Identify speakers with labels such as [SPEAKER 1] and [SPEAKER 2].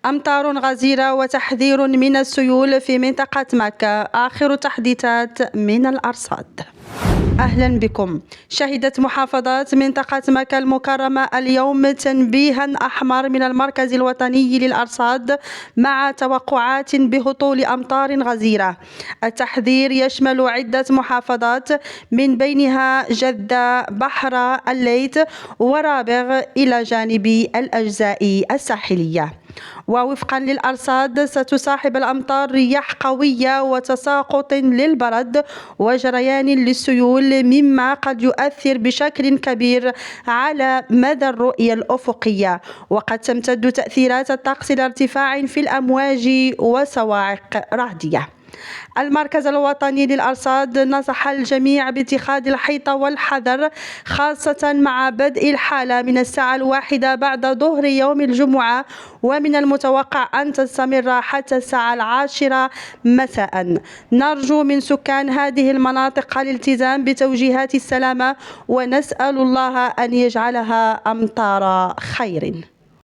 [SPEAKER 1] أمطار غزيرة وتحذير من السيول في منطقة مكة. آخر تحديثات من الأرصاد. أهلا بكم. شهدت محافظات منطقة مكة المكرمة اليوم تنبيها أحمر من المركز الوطني للأرصاد مع توقعات بهطول أمطار غزيرة. التحذير يشمل عدة محافظات من بينها جدة، بحرة، الليث ورابغ إلى جانب الأجزاء الساحلية. ووفقا للأرصاد ستصاحب الأمطار رياح قوية وتساقط للبرد وجريان للسيول، مما قد يؤثر بشكل كبير على مدى الرؤية الأفقية، وقد تمتد تأثيرات الطقس إلى ارتفاع في الأمواج وصواعق رعدية. المركز الوطني للأرصاد نصح الجميع باتخاذ الحيطة والحذر، خاصة مع بدء الحالة من الساعة 1 بعد ظهر يوم الجمعة، ومن المتوقع أن تستمر حتى الساعة 10 مساء. نرجو من سكان هذه المناطق الالتزام بتوجيهات السلامة، ونسأل الله أن يجعلها أمطار خير.